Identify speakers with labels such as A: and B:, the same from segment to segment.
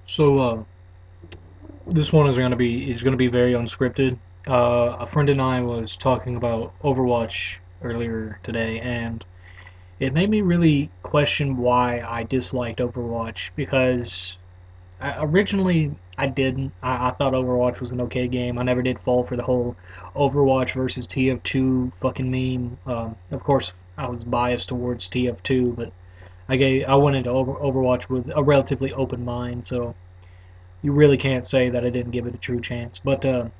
A: So this one is gonna be very unscripted. A friend and I was talking about Overwatch earlier today, and it made me really question why I disliked Overwatch because originally I didn't. I thought Overwatch was an okay game. I never did fall for the whole Overwatch versus TF2 fucking meme. Of course, I was biased towards TF2, but I went into Overwatch with a relatively open mind, so you really can't say that I didn't give it a true chance. But a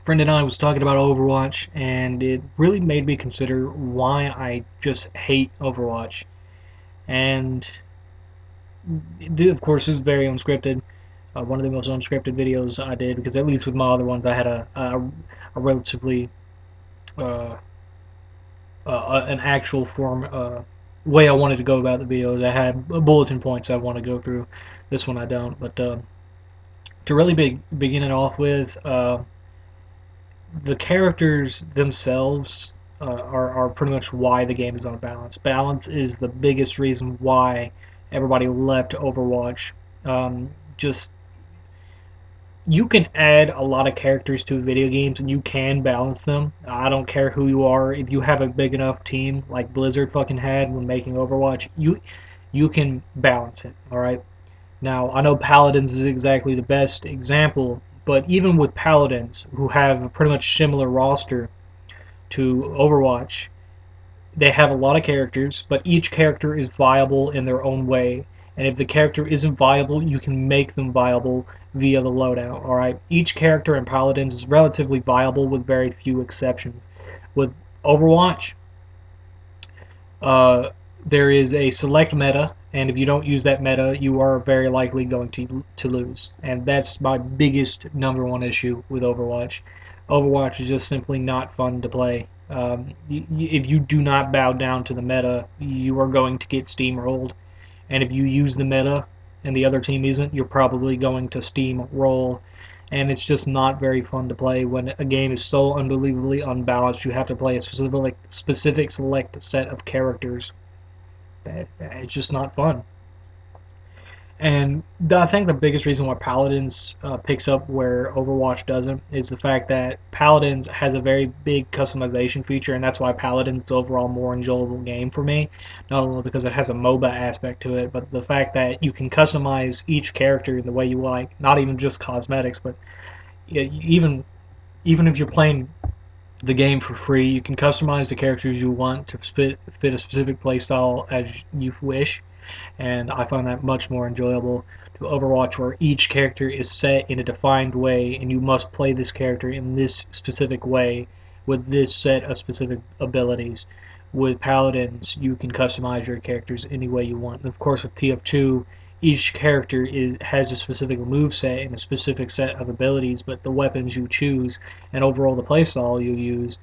A: friend and I was talking about Overwatch, and it really made me consider why I just hate Overwatch. And of course, this is very unscripted. One of the most unscripted videos I did, because at least with my other ones, I had a relatively uh, an actual form way I wanted to go about the videos. I had bulletin points I want to go through. This one I don't, but to really begin it off with, the characters themselves are pretty much why the game is unbalanced. Balance is the biggest reason why everybody left Overwatch. Just you can add a lot of characters to video games and you can balance them. I don't care who you are. If you have a big enough team like Blizzard fucking had when making Overwatch, you can balance it. All right. Now, I know Paladins is exactly the best example, but even with Paladins, who have a pretty much similar roster to Overwatch, they have a lot of characters, but each character is viable in their own way. And if the character isn't viable, you can make them viable via the loadout. All right, each character in Paladins is relatively viable with very few exceptions. With Overwatch, uh, there is a select meta, and if you don't use that meta, you are very likely going to lose. And that's my biggest number one issue with Overwatch. Overwatch is just simply not fun to play. If you do not bow down to the meta, you are going to get steamrolled. And if you use the meta and the other team isn't, you're probably going to steamroll. And it's just not very fun to play when a game is so unbelievably unbalanced. You have to play a specific select set of characters. It's just not fun. And I think the biggest reason why Paladins picks up where Overwatch doesn't is the fact that Paladins has a very big customization feature, and that's why Paladins is overall more enjoyable game for me. Not only because it has a MOBA aspect to it, but the fact that you can customize each character the way you like. Not even just cosmetics, but even if you're playing the game for free, you can customize the characters you want to fit a specific playstyle as you wish, and I find that much more enjoyable to Overwatch, where each character is set in a defined way, and you must play this character in this specific way with this set of specific abilities. With Paladins, you can customize your characters any way you want. And of course, with TF2, each character has a specific move set and a specific set of abilities, but the weapons you choose and overall the playstyle you use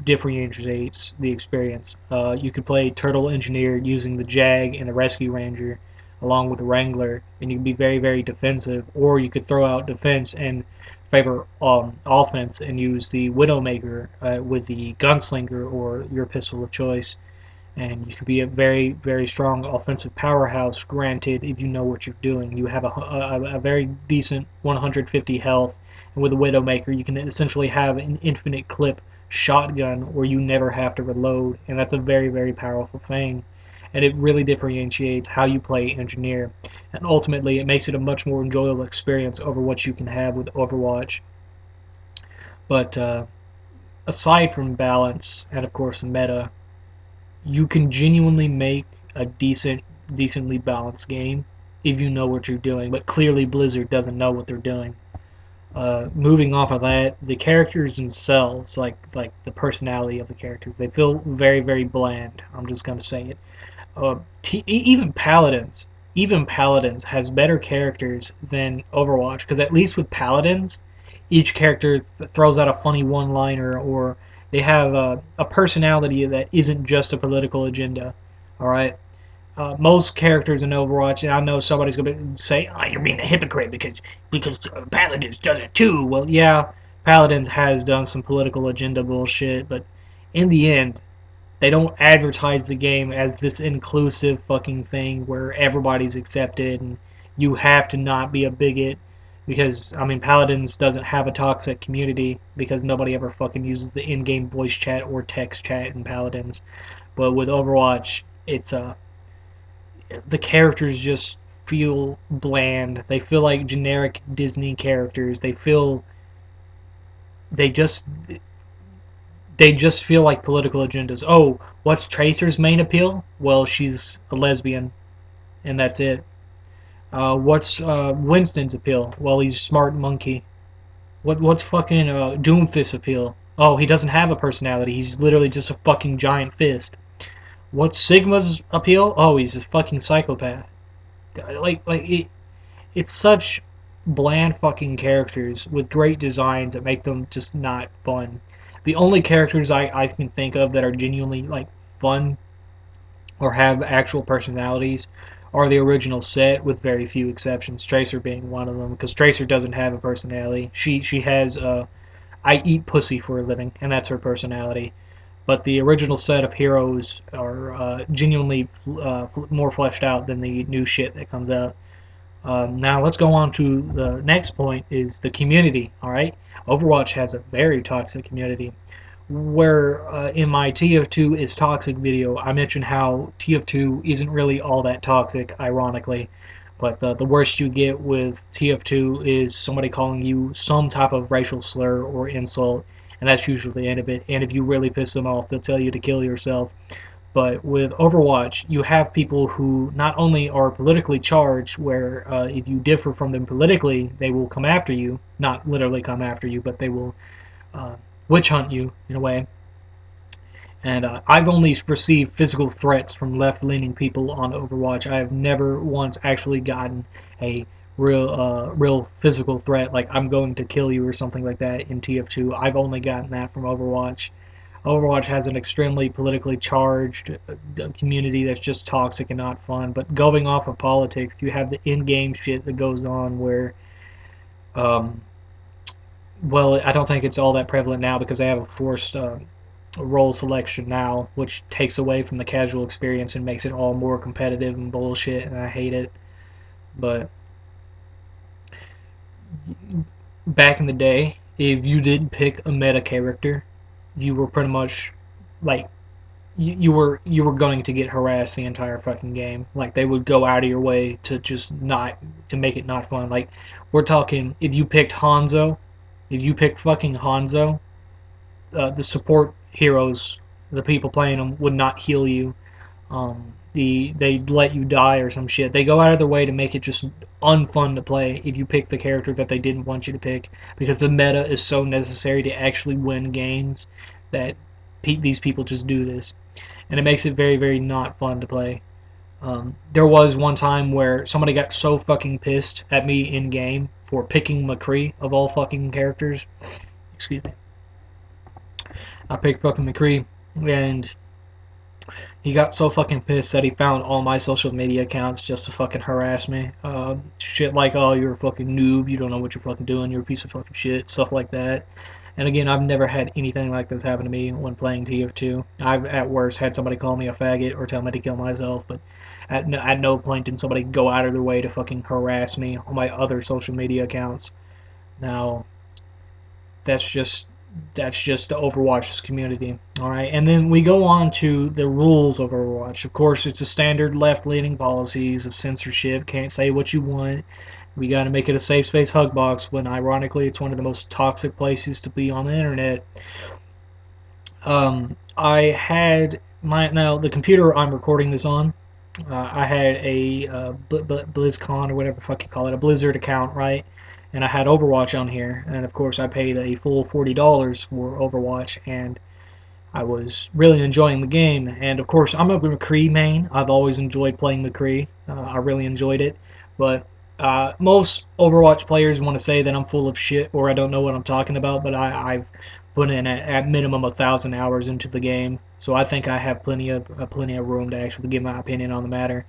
A: differentiates the experience. You could play Turtle Engineer using the Jag and the Rescue Ranger along with the Wrangler, and you can be very, very defensive, or you could throw out defense and favor offense and use the Widowmaker with the Gunslinger or your pistol of choice. And you could be a very, very strong offensive powerhouse, granted, if you know what you're doing. You have a very decent 150 health, and with a Widowmaker, you can essentially have an infinite clip shotgun where you never have to reload, and that's a very, very powerful thing. And it really differentiates how you play Engineer, and ultimately it makes it a much more enjoyable experience over what you can have with Overwatch. But aside from balance and of course the meta, you can genuinely make a decently balanced game if you know what you're doing. But clearly Blizzard doesn't know what they're doing. Moving off of that, the characters themselves, like the personality of the characters, they feel very, very bland. I'm just gonna say it. Even Paladins has better characters than Overwatch, because at least with Paladins, each character throws out a funny one-liner, or they have a personality that isn't just a political agenda. All right. Most characters in Overwatch, and I know somebody's gonna say, "Oh, you're being a hypocrite because Paladins does it too." Well, yeah, Paladins has done some political agenda bullshit, but in the end, they don't advertise the game as this inclusive fucking thing where everybody's accepted and you have to not be a bigot because I mean Paladins doesn't have a toxic community because nobody ever fucking uses the in-game voice chat or text chat in Paladins. But with Overwatch, it's the characters just feel bland. They feel like generic Disney characters. They just they just feel like political agendas. Oh, what's Tracer's main appeal? Well, she's a lesbian, and that's it. What's Winston's appeal? Well, he's a smart monkey. What's fucking Doomfist's appeal? Oh, he doesn't have a personality. He's literally just a fucking giant fist. What's Sigma's appeal? Oh, he's a fucking psychopath. It's such bland fucking characters with great designs that make them just not fun. The only characters I can think of that are genuinely like fun or have actual personalities are the original set, with very few exceptions. Tracer being one of them, because Tracer doesn't have a personality. She has I eat pussy for a living, and that's her personality. But the original set of heroes are genuinely more fleshed out than the new shit that comes out. Now let's go on to the next point: is the community. All right, Overwatch has a very toxic community. Where in my TF2 is toxic video, I mentioned how TF2 isn't really all that toxic, ironically. But the worst you get with TF2 is somebody calling you some type of racial slur or insult, and that's usually the end of it. And if you really piss them off, they'll tell you to kill yourself. But with Overwatch, you have people who not only are politically charged, where if you differ from them politically, they will come after you. Not literally come after you, but they will uh, witch hunt you in a way. And I've only received physical threats from left-leaning people on Overwatch. I have never once actually gotten a real physical threat, like I'm going to kill you or something like that in TF2. I've only gotten that from Overwatch. Overwatch has an extremely politically charged community that's just toxic and not fun. But going off of politics, you have the in-game shit that goes on where, um, well, I don't think it's all that prevalent now because they have a forced role selection now, which takes away from the casual experience and makes it all more competitive and bullshit, and I hate it. But back in the day, if you didn't pick a meta character, you were pretty much like you were going to get harassed the entire fucking game. Like they would go out of your way to just not to make it not fun. Like we're talking if you picked Hanzo, if you picked fucking Hanzo, the support heroes, the people playing them would not heal you. They'd let you die or some shit. They go out of their way to make it just unfun to play if you pick the character that they didn't want you to pick, because the meta is so necessary to actually win games that these people just do this, and it makes it very not fun to play. There was one time where somebody got so fucking pissed at me in game for picking McCree of all fucking characters. Excuse me. I picked fucking McCree, and he got so fucking pissed that he found all my social media accounts just to fucking harass me. Shit like, oh, you're a fucking noob, you don't know what you're fucking doing, you're a piece of fucking shit, stuff like that. And again, I've never had anything like this happen to me when playing TF2. I've, at worst, had somebody call me a faggot or tell me to kill myself, but at no point did somebody go out of their way to fucking harass me on my other social media accounts. Now, that's just the Overwatch community. All right, and then we go on to the rules of Overwatch. Of course, it's the standard left-leaning policies of censorship. Can't say what you want. We got to make it a safe space hug box. When ironically, it's one of the most toxic places to be on the internet. I had my now the computer I'm recording this on. I had a BlizzCon or whatever the fuck you call it, a Blizzard account, right? And I had Overwatch on here, and of course I paid a full $40 for Overwatch, and I was really enjoying the game. And of course I'm a McCree main. I've always enjoyed playing McCree. I really enjoyed it, but most Overwatch players want to say that I'm full of shit or I don't know what I'm talking about, but I've put in at minimum 1,000 hours into the game, so I think I have plenty of room to actually give my opinion on the matter.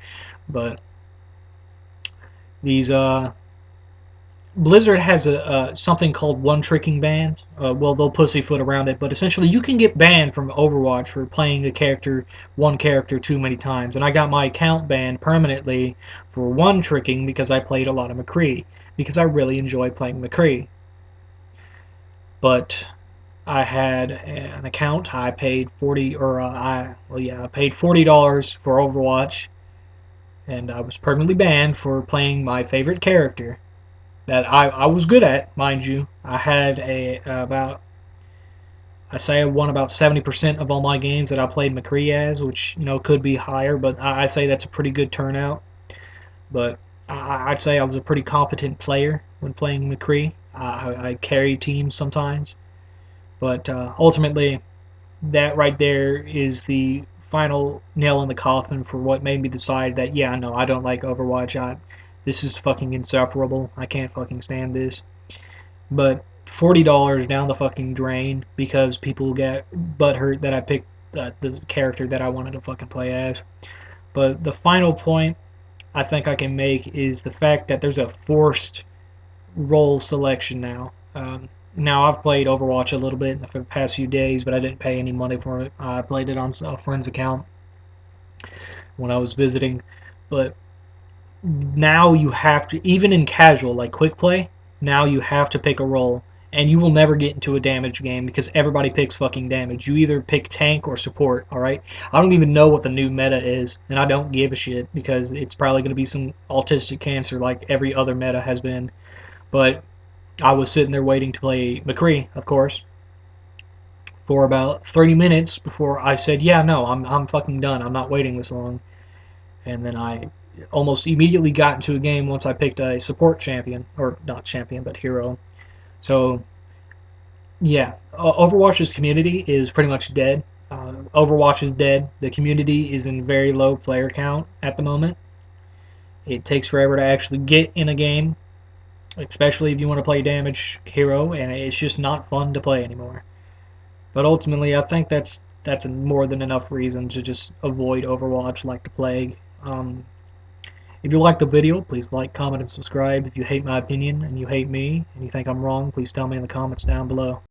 A: But these Blizzard has a something called one-tricking bans. Well, they'll pussyfoot around it, but essentially you can get banned from Overwatch for playing one character too many times. And I got my account banned permanently for one-tricking because I played a lot of McCree because I really enjoy playing McCree. But I had an account. I paid I paid $40 for Overwatch, and I was permanently banned for playing my favorite character that I was good at, mind you. I had I say I won about 70% of all my games that I played McCree as, which could be higher, but I say that's a pretty good turnout. But I'd say I was a pretty competent player when playing McCree. I carried teams sometimes, but ultimately that right there is the final nail in the coffin for what made me decide that yeah, no, I don't like Overwatch. This is fucking insufferable. I can't fucking stand this. But $40 down the fucking drain because people get butthurt that I picked the character that I wanted to fucking play as. But the final point I think I can make is the fact that there's a forced role selection now. Now I've played Overwatch a little bit in the past few days, but I didn't pay any money for it. I played it on a friend's account when I was visiting. But now you have to, even in casual like quick play, now you have to pick a role, and you will never get into a damage game because everybody picks fucking damage. You either pick tank or support. All right, I don't even know what the new meta is, and I don't give a shit because it's probably going to be some autistic cancer like every other meta has been. But I was sitting there waiting to play McCree, of course, for about 30 minutes before I said, yeah, no, I'm fucking done. I'm not waiting this long. And then I almost immediately got into a game once I picked a support champion, or not champion, but hero. So, yeah, Overwatch's community is pretty much dead. Overwatch is dead. The community is in very low player count at the moment. It takes forever to actually get in a game, especially if you want to play damage hero, and it's just not fun to play anymore. But ultimately, I think that's more than enough reason to just avoid Overwatch like the plague. If you like the video, please like, comment, and subscribe. If you hate my opinion and you hate me and you think I'm wrong, please tell me in the comments down below.